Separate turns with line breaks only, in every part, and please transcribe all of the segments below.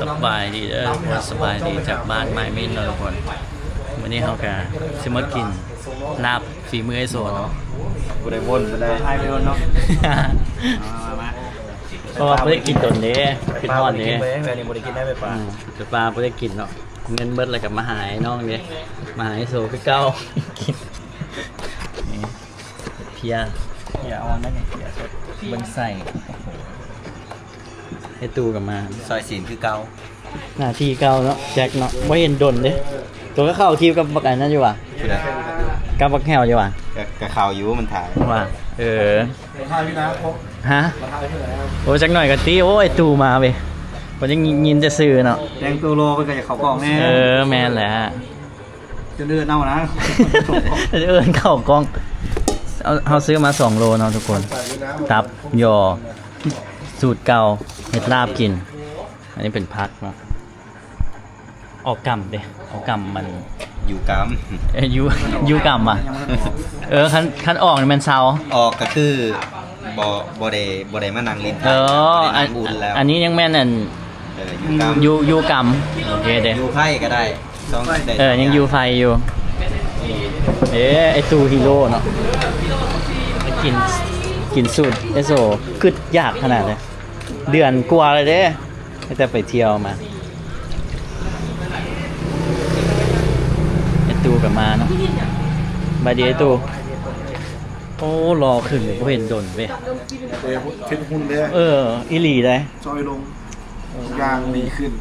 สบายดีเด้อทุกคนสบายดีจากบ้านไม้มินเลยทุกคนวันนี้เขากะซิมากินลาบฝีมือไอโซเนาะ
กูได้วนไปเลยให้ไปวนเนาะ
เพราะว่าไม่ได้กินตนนี้กินทอดนี้
ไปแบบนี้บริกินได้ไปป่ะ
แต่ปลาไม่ได้กินเนาะเงินเบิดอะไรกับมาหายน้องเนี่ยมาหายโซพี่เก้ากินนี่เพีย
อย่าเอานั่นอย่างเดียว
เบิ้งใส่ให้ตูกับมา
ซอยศีลคือเก่า
หน้าที่เก่าเนาะแจ็คเนาะไม่เห็นดนเด้ตัวก็เข้าทีมกับบักอันนั่นอยู่ว่ะ
คือได้
กับบักแฮวอยู่ว่ะ
กับข่าวอยู่มันถ่าย
ว่า
ราคาพี่นะครบ
ฮะ
ราคาที่ไหนครับ
โอ้จักหน่อยก็ตีโอ้ไอตูมาเว้ยผมยังยินจะซื้อเนาะ
แดงตัวโลก็จะเขากล่องแน่
แมนแหละ
จะเดือดเอานะ
เอินเข้ากล้องเอาซื้อมา2 โลเนาะทุกคน
ใส่พี่นะ
ตับยอสูตรเก่าเห็ดลาบกิน อันนี้เป็นพักเนาะออกกำเด้ออกกำมัน
อยู่ก
ยูกำอ่ะคันออกนี่มันเซา
ำออกก็คือบอเดมานังลิน
บุญแล้วอันนี้ยังแม่นอัน
อยู่กำ
ยูกำโอเคเด้
อยู่ไพ่ก็ได้ต้องได้
ยังยูไฟอยู่ไอตูฮีโร่เนาะกินสูตรไอโซกึดยากขนาดเลยเดือนกว่าเลยเด้แต่ไปเที่ยวมาไอตูกับมาเนาะบายดีไอตูโอ้รอขึ้นเลยเห็นดนเว้ย
เดี๋ยวฟิตหุ่นเด้
อีหลีได้
จอยลงยางดีขึ้น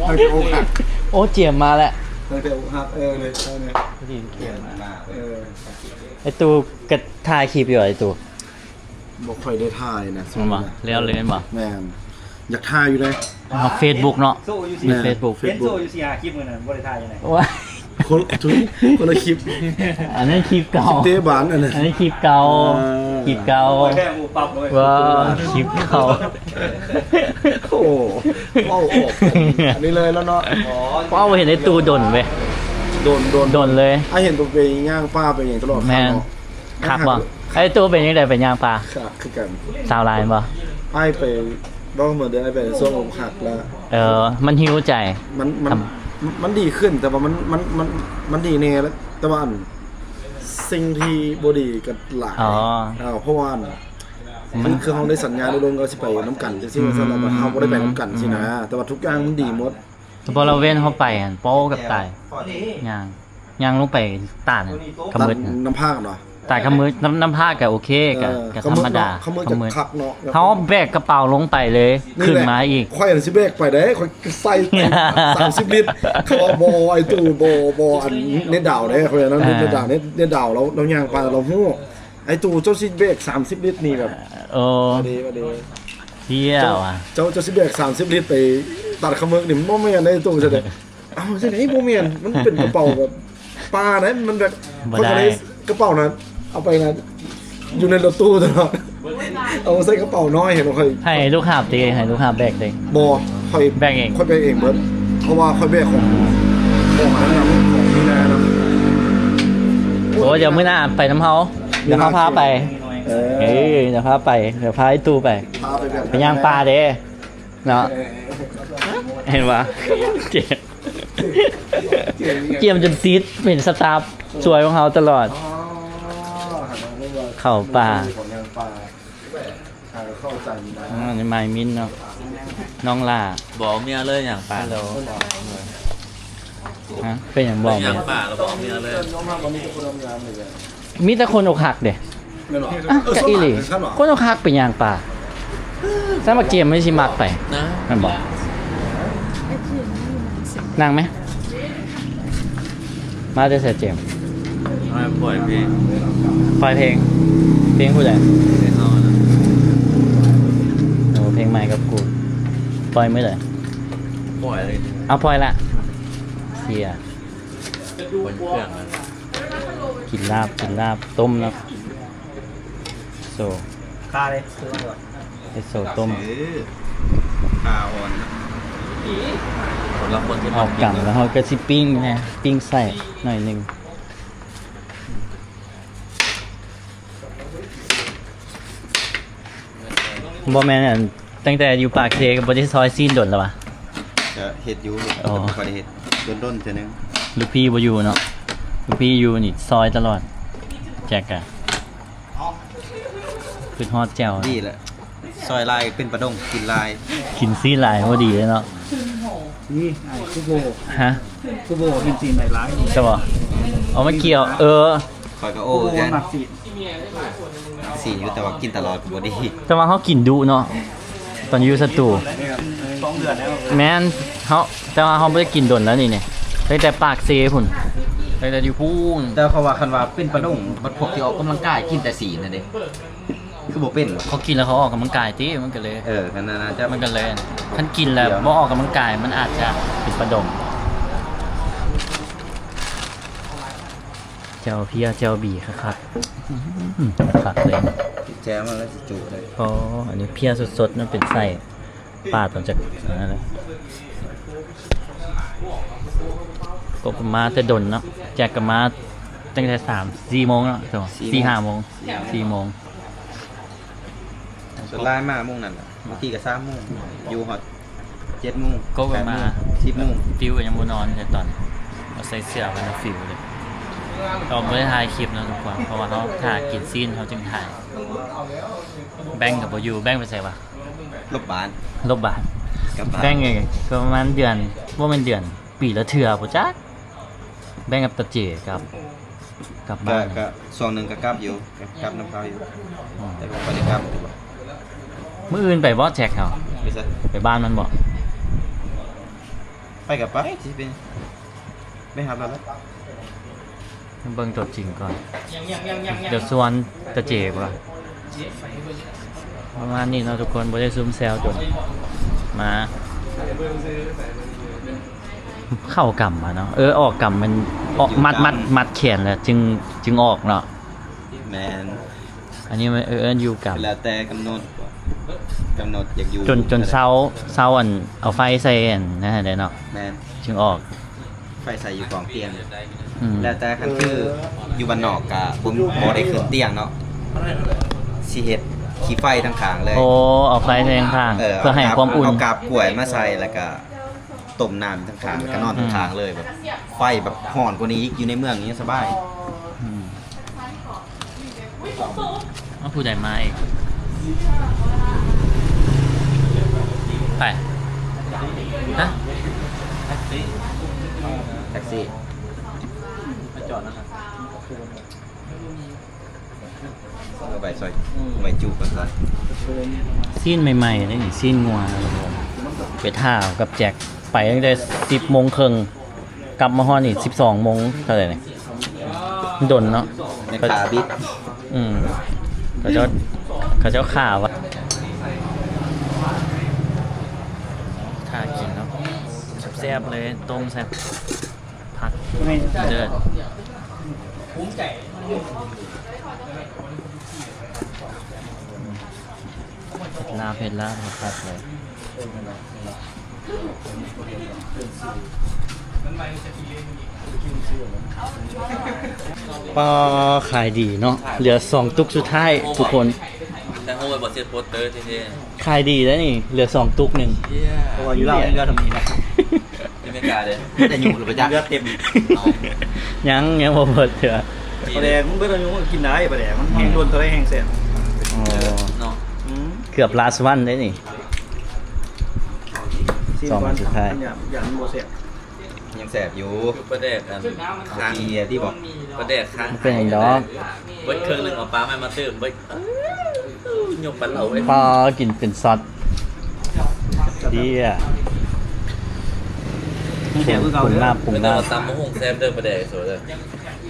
ตั้งแต่อกหัก
โอ้เจียมมาแล้ว
ตั้งแต่อกหักเลยเนี่ย
ดีเกียมมา
เ
ไอตูกระถ่ายคลิปอยู่ไอตู
บอกค่อยได้ถ่ายนะ
มันบ่แล้วเลยบ่
แมนอยากถ่ายอยู่เลย
เฟซบุ๊กเนาะ
โซ่อยู่
มีเฟซบุ๊ก
เห็นโซ่อยู่4-5คลิปมือนั้นบริทายยังไง
ว่า
คนละคลิป
อันนั้นคลิปเก่า
เตะบานอันนั้น
อันนี้คลิปเก่าคลิปเก่า
แค่หมูปรับเลย
ว่าคลิปเก่า
โอ้โหว้าวอันนี้เลยแล้วเนาะ
ว้าวเห็นไอ้ตูดนเว้ย
โดน
เลย
ไอเห็นตัวไปย่างป้าไปอย่างตลอด
แม่นคักบ่ไอ้ตูเป็นยังไงเป็นย่างปลา
ครับคือกัน
สาวลายบ่
ไอไปบ้องเหมือนเดิมไอไปส่งอกหักแล้ว
มันหิวใจ
มันดีขึ้นแต่ว่ามันดีแน่แล้วแต่ว่าอันสิ่งที่บดีกับหลายเพราะว่ามันคือเขาได้สัญญาได้ลงก็สิไปน้ำกันจริงๆสำหรับเขาบ่ได้ไปน้ำกันสินะแต่ว่าทุกอย่างมันดีหมด
พอเราเว้นเข้าไปอันโป๊กับตายย่างลงไปตาดขมืด
น้ำผ้าเนาะ
ตายขมืดน้ำผ้าก็โอเคกับธรรมดา
เขาเมื่อจะคักเนาะ
เขาแบกกระเป๋าลงไปเลยขึ้นมาอีก
ค่อยอันสิเบกไปได้ค่อยใส่30 ลิตรเขาเอาบอไอตู้บออันเน็ตดาวได้ค่อยนั้นเน็ตดาวเราย่างไปเราฮู้ไอตู้เจ้าสิเบก30 ลิตรนี่แบบ
โอ้
ดี
เที่ยวอ่ะ
เจ้าสิเบก30 ลิตรไปตัดขมึกนี่มันบ่แม่นได้ตู้ซะเด้เอ้าจังได๋บ่แม่นมันเป็นกระเป๋าแบบปลานะมันแบบคนอะไรกระเป๋านั้นเอาไปนะอยู่ในรถตู้ตลอดเอาใส่กระเป๋าน้อยเห็นบ่ค่อย
ให้ลูกหาบตีให้ลูกหาบแบกตี
บ่ค่อย
แบกเอง
ค่อยแบกเองเบิดเพราะว่าค่อยแบกของอันนั้นของนี่นานะ
โอ้เดี๋ยวมื้อหน้าไปน้ำเฮาเดี๋ยวเขาพาไป
เออ
เดี๋ยวพาไปเดี๋ยวพาไอ้ตู้ไป
พาไปแบบ
ไปย่างปลาเด้เนาะเห็นปะเกียมจนซีดเป็นสตาฟสวยของเขาตลอด เข้าป่า
ของยางปลาเข้าใจนะ
นี่ไมมินเนาะน้องล่า
บอกเมียเลยอย่างป่า
ฮัลโหลฮะเป็นอย่างบอก
อ
เนี่
ย่าย งป่าเราบอกเมียเลย
น้องมาวันนี้ก็คนทำงานเลย
มีแต่คนอกหักเด้
ไม่หรอก
อ่ะกะอีหลีคนอกหักเป็นอย่างป่าถ้ามาเกียมไม่ชิมักไป
นะ
มันบอกนั่งไหมมาจะเสร็จเจมส์
ไม่ปล่อยเพลง
ปล่อยเพลงผู้ใด
ให้เขานะ
โอ้เพลงใหม่กับกูปล่อยไม่เลย
ปล่อยเลย
เอาปล่อยละเสีย
บนเครื่องนะ
กินลาบต้มนะโซ
ค่าเลย
ไอโซต้ม
ปลาอ่อน
คนละคนที่
เอากำแล้วเขาก็สิปิ้งนะปิ้งใส่หน่อยหนึงบอแมนตั้งแต่อยู่ปากเซกับบริซอยซีนโดนแล้ววะ
จะเฮ็ดอยู่
อ๋อ
บ่ได้เฮ็ดด้นๆเทื่อนึง
ลูกพี่บ่อยู่เนาะลูกพี่อยู่นี่ซอยตลอดแจกอะคือฮอดแจ่ว
ดีแหละซอยลายเป็นปลาดงกินลาย
กินซีหลายบ่ดีเลยเนาะ
นี่ไอ้คุโบ
ฮะ
คุโบกินจีนไหนร้าย
ใช่บ่เอามาเกี่ยว
คอยก็
คุ
โอ้
โบ
กัน
หนักสิ
สีอยู่แต่ว่ากินตลอดบ่ดี
แต่ว่าเขากินดุเนาะตอนอยู่สตู
2 เดือนแล้ว
แม่นเขาแต่ว่าเขาไม่ได้กินดนแล้วนี่เนี่ยตั้งแต่ปากเซพุ่นตั้งแต่อยู่พุ่ง
แต่เขาว่าคันว่าเป็นปลาดงมันพวกที่ออกกำลังกายกินแต่สีนั่นเด้คือบ่เป็นวะ
เขากินแล้วเขาออกกำลังกายติมันก็เลย
กันน่าจะ
มันก็เลยท่านกินแล้วบ่ออกกำลังกายมันอาจจะเป็นประดมเจ้าเพียเจ้าบีคักๆคักเลย
แจมันก็สิจุเลย
เพราะอันนี้เพียสดๆนั่นเป็นไส้ปลาตอนจากอะไรก็ประมาณแต่ดนเนาะแจกกันมาตั้งแต่3-4 โมงเนาะใช่ไหม4-5 โมง4 โมง
ส่วนลายมาโมงนั่นน่ะบางทีก็3โมงอยู่ฮอด7โมง
ก็ประมาณ
10โมง
ฟิวก็ยังบ่นอนแต่ตอนเราใส่เสื้อกันนะฟิวเลยเราไม่ได้ถ่ายคลิปนะทุกคนเพราะว่าเขาถ่ายกินซีนเขาจึงถ่ายแบงก์กับบ่อยู่แบงก์ไปใส่ปะ
ลบบาน
ลบบาท
กลับบ้าน
แบงก์ไงก็ประมาณเดือนว่าเป็นเดือนปีละเทื่อบ่จ๊ะแบงก์กับตะเจกลับบ้าน
ก็ช่วงหนึงก็กลับอยู่กลับน้ำเขาอยู่
อ๋อ
แต่บ่ค่อยได้กลับ
มื้ออื่นไปบ่แจกเขา
ไปซะ
ไปบ้านมันบ่
ไปกับไปสิเป็นไม่ครับแล้ว
เบิ่งตัวจริงก่อนเดี๋ยวส่วนตะเจกว่าประมาณนี้เนาะทุกคนบ่ได้ซุ่มแซวจนมาเข้ากำมาเนาะออกกำมันออกมัดแขนแล้วจึงออกเนาะ
แมน
อันนี้มันอยู่กับ
แล้วแต่กำหนดอยากอยู่
จนเซาอันเอาไฟใส่อันนะฮะได้เนาะ
แมน
จึงออก
ไฟใส่อยู่กองเตียง
อืม
แล้วแต่คันคืออยู่บ้านนอกกะบ่ได้ขึ้นเตียงเนาะสิเฮ็ดขี้ไฟทั้งข้างเลย
โอ้เอาไฟใส่ข้างๆเพื่อให้ความอุ่น
เอากาบกล้วยมาใส่แล้วก็ต้มน้ำทั้งข้างแล้วก็นอนทั้งข้างเลยแบบไฟแบบห่อนกว่านี้อยู่ในเมืองนี้สบาย
อืมเอาผู้ใดมาอีกไปฮะ
แท็กซี่มาจอดนะครับเอาไปซอยไปจูบกันก่อน
ซีนใหม่ๆนี่ซีนงัวไปท่ากับแจ็คไปตั้งแต่10 โมงครึ่งกลับมาฮอดนี่12 โมงเท่าไหร่นี่ดนเนาะ
ในขาบิด
อืมเขาเจ้าข่าวะท่ากินเนาะแซ่บๆเลยต้มแซ่บผักเดินลาเผ็ดลาผัดเลยปลาขายดีเนาะเหลือ2 ตุกสุดท้ายทุกคน
แต่ห้องบอสเซตโปสเตอร์เท่
ขายดีแล้วนี่เหลือ2 ตุกหนึ่ง
ๆเยี่ย
เพราะว่าอยู่ลาวนี่ก็ทำนี้นะ
ที่ไม่กล้าเลย
แต่อยู่หรือไปจ้า
เลือดเต็ม
ยังบ่เปิดเถอะ
ปลาแดงมึงก็ต้องยงกินได้ปลาแดงมันแห้งโดนตัวได้แห้งเสร็จ
อ๋อ
เนาะ
เกือบ last one ได้นี่ สองวันสุดท้าย
อย่างโมเสส
ยังแสบอยู่
ประเด็กกัน
ทางเอียที่บอก
ประเด็กค้าง
เป็นอย่างดอก
เบิดเครื่องหนึงเอาปลาไม่มาตื้มเบิดยกปันเหลาไว้
ปลากินเป็นซอสดีอ่ะปรุงลาบปรุง
ไม่ต้อ
ลาง บ
ตำมะฮุ่งแซ่บเด้อประเด็กสวยเลย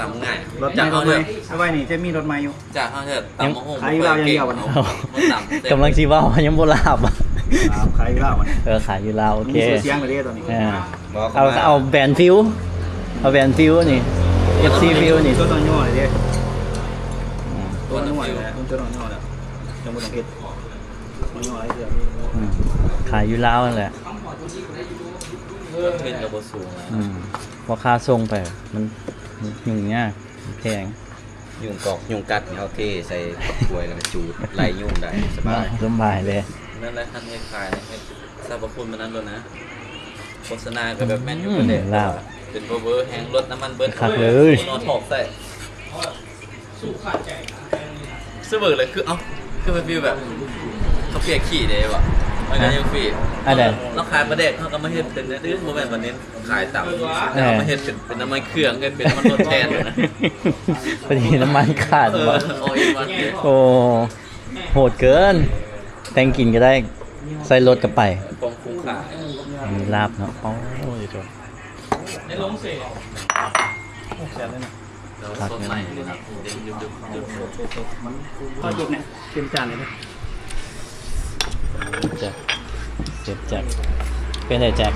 ตำง่าย
รถจากรถไหมเอาไว้นี่จะมีรถไหมอยู่
จากข้าวเถิดตำมะฮุ่ง
ขายอยู่ลาวอย่างเดียววะ
กำลังชีว่ายังบ่ลาบอ่ะ
ขายอยู่ลาวมัน
ขายอยู่ลาวโอเค
มีชื่อเสียงเลยตอนนี้
บอก
เอาแบรนด์ฟิวเอาแบรนด์ฟิวนี่ FC ฟิวนี่
ตัวน้อยย่อเลยดิ
ตั
ตัว ว
น้
น้
อ
อย ย
ๆ
แล้วตัวน้อยย่อแล้วยังไม่ต้องเอ็ดน้อยย่ออะไรเดียว
อืมขายอยู่ลาวนั่นแหละ
ขึ้นกับบสูงนะ
อืมพอค่าส่งไปมันยุ่งยากแพง
ยุงกอกยุงกัดเอาเทใส่กล้วยแล้วก็จูดไล่ยุงได้สบาย
สบายเลย
นั่นแหละท่านให้ขายนะให้สรรพคุณมันนั้นเลยนะ โฆษณากับแบบแมนยูประเด็น
ลาบ
เป็นเวอร์แฮงรถน้ำมันเบิร์
คักเลย
นอนถอกใส่ซึ่งเบิร์เลยคือคือเป็นฟีลแบบเขาเปียกขี่ได้ป่ะไม่งั้นยังฟี
อันไหน
เราขายประเด็กเขาก็มาเฮ็ดเป็นเรื่องโมเมนต์วันนี้ขายต่ำแล้วเขามาเฮ็ดเป็นน้ำมันเครื่องเป็นน้ำมันรถแทนนะ
พอดีน้ำมันขาด
เอ
บ่
อโอ้ยวันนี้
โอ้โหดเกิน แต่งกินก็ได้ใส่รถกลับไป
ความคุ้มค่า
มีลาบเนาะโอ้ยจบ
เราสดใหม่นะครับเดี๋ยวยุบ
พอหยุดเนี่ยเตรียมจานเลยนะ
แจ็คเจ็บแจ็คเป็นไงแจ็ค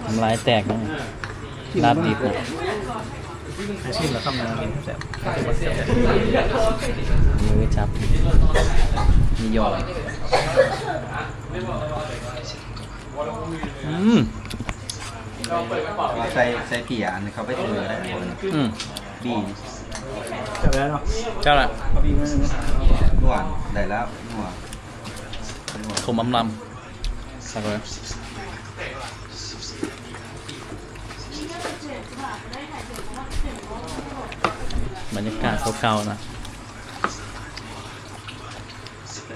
ทำลายแตกนะลาบดิบนะ
อาชีพเราทำงานกินแซ่บ
มือจับมีหยอด
ใส่เกี่ยอันนี้เขาไปถือได้คน บี
จับแล้วเนาะ
เจ้าละ
เขาบีบไว้หนึ่งนะ
นวดได้แล้วนวด
ขมลำสักเลยบรรยากาศเก่าๆนะ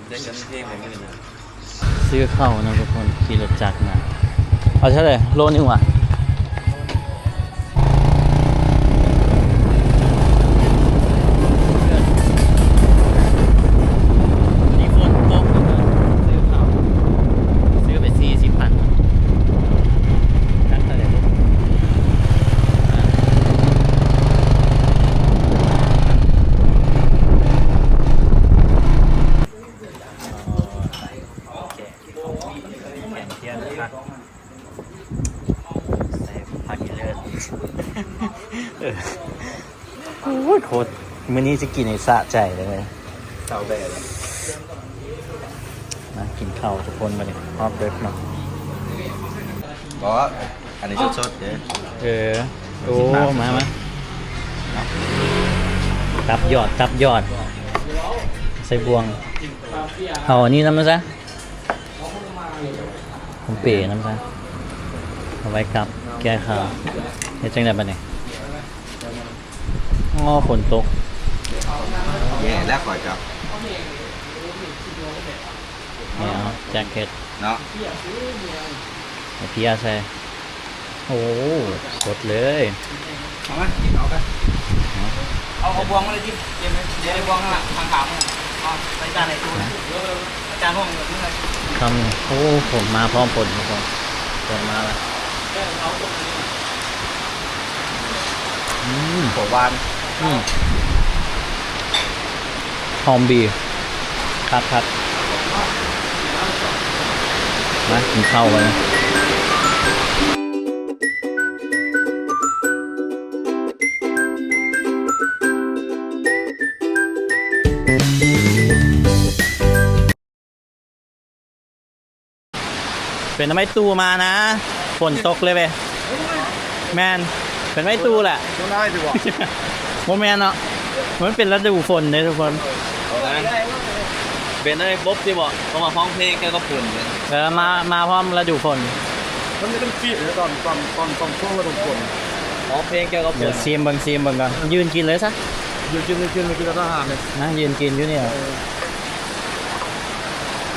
ได้เงินเพลงแบบนี้นะ
ซื้อเข้านะทุกคนขี่รถจักรมาเอาเท่าไหร่โลนึงว่ะนี่ฝนตกซื้อเข้าซื้อไป40,000จักรเท่าไหร่ลูกโอ้ยโคตรมื้อนี้จะกินให้สะใจเลย
เสาแบะ
มากินข้าวทุกคนมาเนี่ยรอบเด็กเนาะ
ก็อันนี้สดๆเด้อ
โอ้มาตับยอดใส่บวงเอาอันนี้น้ำมาซะผมเป๋น้ำซะเอาไว้กับแก้ข้าวเฮ็ดจังได๋บัดนี้อ๋อฝนตก
แย่แล้วก่อนครับ
เนี่ยเอาแจ็คเก็ต
เนาะ
เอาเพียใส่โอ้สดเลย
เอาไหมเอาไปเอาบวงมาเลยที่เตรียมเลยเดี๋ยวบวงข้างหลังทางขาวเอาใส่จานไหนตู้นะจานห้องแบบนี้เลย
คำโอ้ผมมาพร้อมผลทุกคนผลมาแล้ว
หัววาน
หอมบีครับมากินข้าวกันนะเป็นน้ำไม้ตูมานะฝนตกเลยเว้ยแมนเป็นไม้ตูแหละ
ต้องได้ดีกว่า
โมแมนเนาะมันเป็นฤดูฝนเลยทุกคน
เป็นอะไรบ๊อบที่บอกเขามาห้องเพลงแกก็ฝุ่นเลย
มาพร้อมฤดูฝน
มันจะเป็นฟีดเลยตอนช่วงฤดูฝน
ห้องเพลงแกก็
เดี๋
ฝุ่
ยวน ซีมเบิ่งก่อนยืนกินเลยซะ
อยู่กินทหารเลย
นะยืนกินอยู่เนี่ย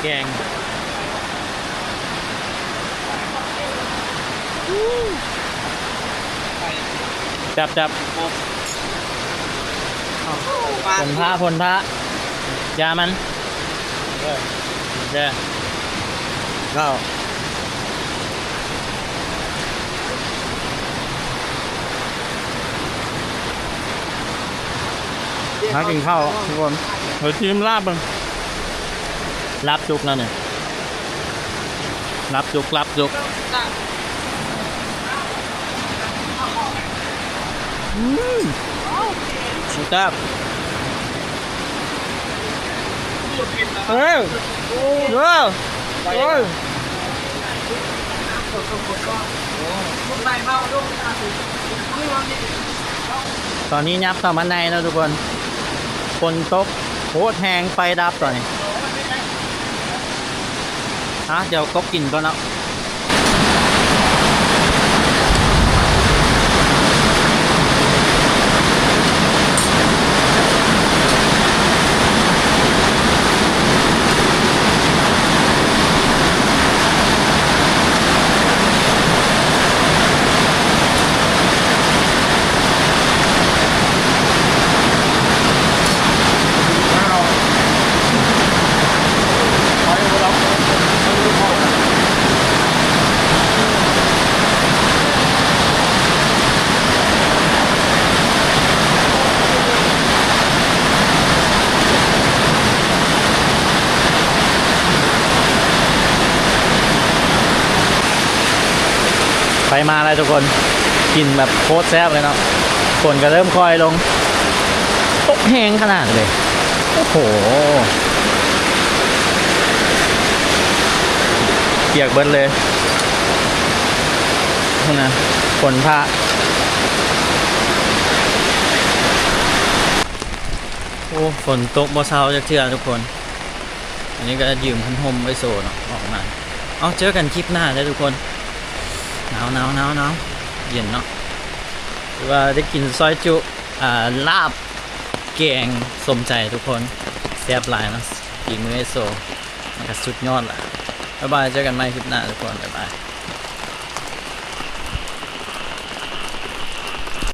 แกงจับผลพระยามันเด้อเข้าหากินข้าวทุกคนเฮ้ยทีมลาบมันลาบจุกนั่นเนี่ยลาบจุกสุดยอดเฮ้ยตอนนี้ยับเข้ามาในแล้วทุกคนฝนตกโคตรแหงไฟดับตอนนี้ เดี๋ยวก็กินก่อนเนาะไปมาอะไรทุกคนกินแบบโคตรแซ่บเลยเนาะฝนก็เริ่มคอยลงตกแห้งขนาดเลยโอ้โหเปียกเบิดเลยนะฝนพระโอ้ฝนตกบ่เช้าจักเทื่อทุกคนอันนี้ก็ยืมพันห่มไว้โซเนาะออกมาเอาเจอกันคลิปหน้าเลยทุกคนหนาวเย็นเนาะหรือว่าได้กินซอยจุลาบแกงสมใจทุกคนแซ่บหลายเนาะฝีมือไอโซมันก็สุดยอดแหละบ๊ายบายเจอกันใหม่คลิปหน้าทุกคนบ๊ายบาย